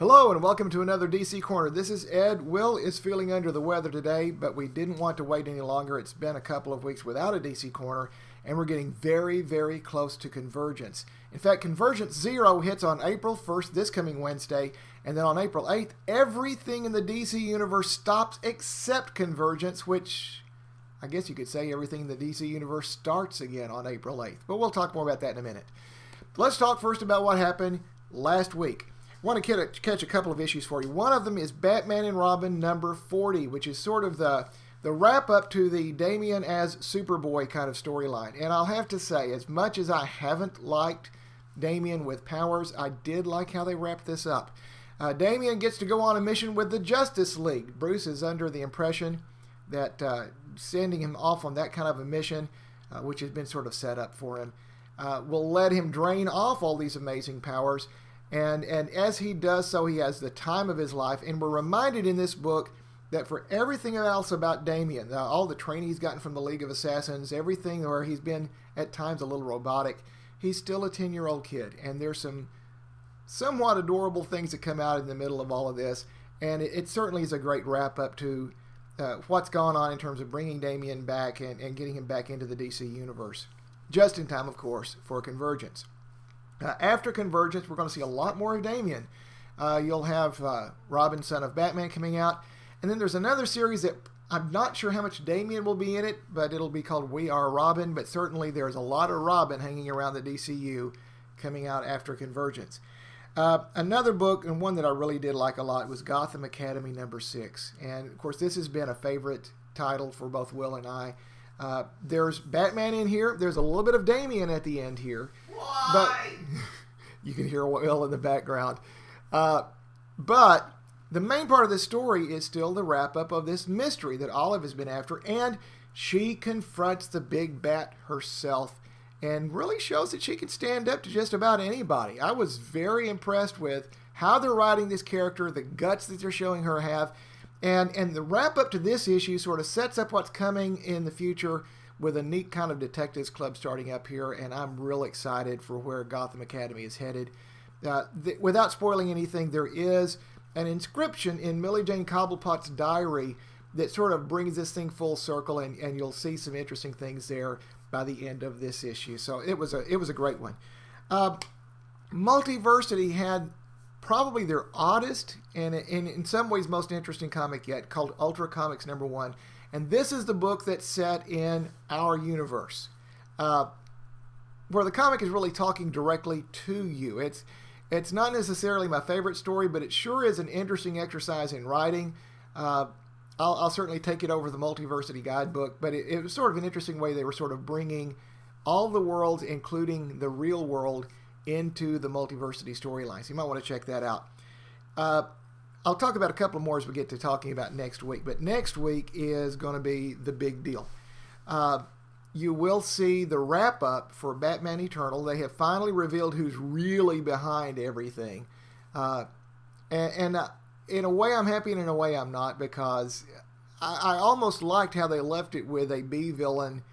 Hello and welcome to another DC Corner. This is Ed. Will is feeling under the weather today, but we didn't want to wait any longer. It's been a couple of weeks without a DC Corner, and we're getting very, very close to Convergence. In fact, Convergence 0 hits on April 1st, this coming Wednesday, and then on April 8th, everything in the DC Universe stops except Convergence, which I guess you could say everything in the DC Universe starts again on April 8th. But we'll talk more about that in a minute. Let's talk first about what happened last week. I want to catch a couple of issues for you. One of them is Batman and Robin number 40, which is sort of the wrap-up to the Damian as Superboy kind of storyline. And I'll have to say, as much as I haven't liked Damian with powers, I did like how they wrapped this up. Damian gets to go on a mission with the Justice League. Bruce is under the impression that sending him off on that kind of a mission, which has been sort of set up for him, will let him drain off all these amazing powers. And as he does so, he has the time of his life. And we're reminded in this book that for everything else about Damian, all the training he's gotten from the League of Assassins, everything where he's been at times a little robotic, he's still a 10-year-old kid. And there's some somewhat adorable things that come out in the middle of all of this. And it certainly is a great wrap-up to what's gone on in terms of bringing Damian back and getting him back into the DC Universe. Just in time, of course, for Convergence. After Convergence, we're going to see a lot more of Damian. You'll have Robin, Son of Batman, coming out. And then there's another series that I'm not sure how much Damian will be in it, but it'll be called We Are Robin. But certainly there's a lot of Robin hanging around the DCU coming out after Convergence. Another book, and one that I really did like a lot, was Gotham Academy number 6. And, of course, this has been a favorite title for both Will and I. There's Batman in here. There's a little bit of Damian at the end here. Why? But you can hear Will in the background. But the main part of the story is still the wrap-up of this mystery that Olive has been after. And she confronts the Big Bat herself and really shows that she can stand up to just about anybody. I was very impressed with how they're writing this character, the guts that they're showing her have. And the wrap-up to this issue sort of sets up what's coming in the future with a neat kind of Detectives Club starting up here, and I'm real excited for where Gotham Academy is headed. Without spoiling anything, there is an inscription in Millie Jane Cobblepot's diary that sort of brings this thing full circle, and you'll see some interesting things there by the end of this issue. So it was a great one. Multiversity had probably their oddest and in some ways most interesting comic yet, called Ultra Comics number 1. And this is the book that's set in our universe, where the comic is really talking directly to you. It's not necessarily my favorite story, but it sure is an interesting exercise in writing. I'll certainly take it over the Multiversity Guidebook, but it was sort of an interesting way they were sort of bringing all the worlds, including the real world, into the Multiversity storylines. You might want to check that out. I'll talk about a couple more as we get to talking about next week, but next week is going to be the big deal. You will see the wrap-up for Batman Eternal. They have finally revealed who's really behind everything. And in a way I'm happy and in a way I'm not, because I almost liked how they left it with a B villain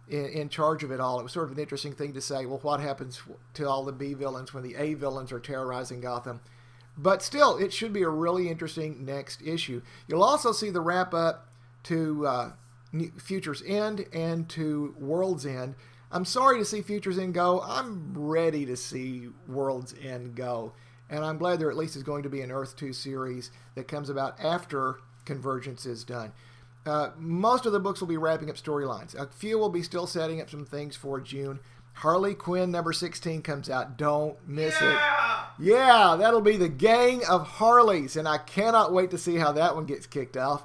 in charge of it all. It was sort of an interesting thing to say, well, what happens to all the B villains when the A villains are terrorizing Gotham? But still, it should be a really interesting next issue. You'll also see the wrap-up to Future's End and to World's End. I'm sorry to see Future's End go. I'm ready to see World's End go. And I'm glad there at least is going to be an Earth 2 series that comes about after Convergence is done. Most of the books will be wrapping up storylines. A few will be still setting up some things for June. Harley Quinn number 16 comes out. Don't miss it. Yeah, that'll be the Gang of Harleys, and I cannot wait to see how that one gets kicked off.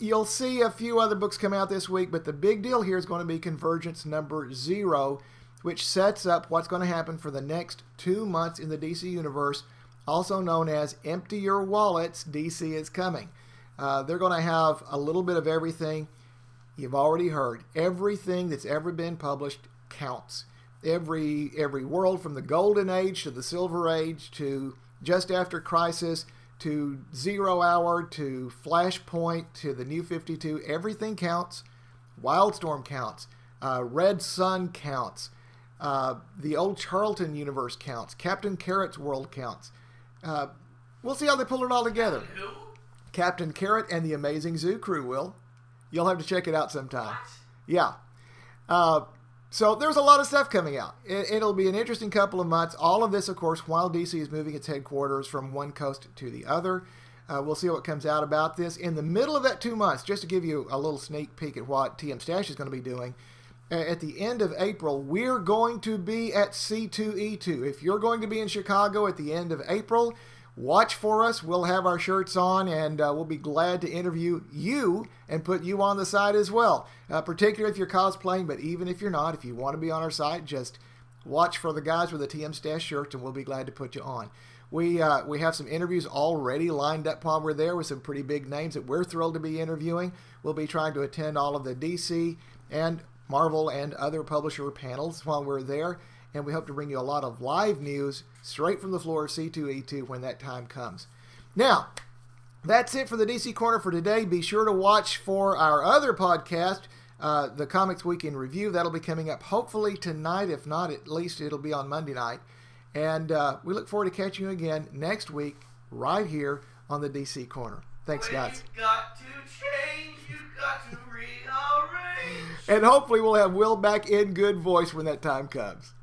You'll see a few other books come out this week, but the big deal here is going to be Convergence number 0, which sets up what's going to happen for the next 2 months in the DC Universe, also known as Empty Your Wallets, DC is Coming. They're going to have a little bit of everything. You've already heard. Everything that's ever been published counts. Every world from the Golden Age to the Silver Age to Just After Crisis to 0 Hour to Flashpoint to the New 52, everything counts. Wildstorm counts. Red Sun counts. The old Charlton universe counts. Captain Carrot's world counts. We'll see how they pull it all together. Who? Captain Carrot and the Amazing Zoo Crew will. You'll have to check it out sometime. What? Yeah. So there's a lot of stuff coming out. It'll be an interesting couple of months. All of this, of course, while DC is moving its headquarters from one coast to the other. We'll see what comes out about this. In the middle of that 2 months, just to give you a little sneak peek at what TM Stash is going to be doing, at the end of April, we're going to be at C2E2. If you're going to be in Chicago at the end of April, watch for us. We'll have our shirts on, and we'll be glad to interview you and put you on the site as well, particularly if you're cosplaying, but even if you're not, if you want to be on our site, just watch for the guys with the TM Stash shirts, and we'll be glad to put you on. We have some interviews already lined up while we're there with some pretty big names that we're thrilled to be interviewing. We'll be trying to attend all of the DC and Marvel and other publisher panels while we're there, and we hope to bring you a lot of live news straight from the floor of C2E2 when that time comes. Now, that's it for the DC Corner for today. Be sure to watch for our other podcast, the Comics Week in Review. That'll be coming up hopefully tonight. If not, at least it'll be on Monday night. And we look forward to catching you again next week right here on the DC Corner. Thanks, guys. You got to change. You got to rearrange. And hopefully we'll have Will back in good voice when that time comes.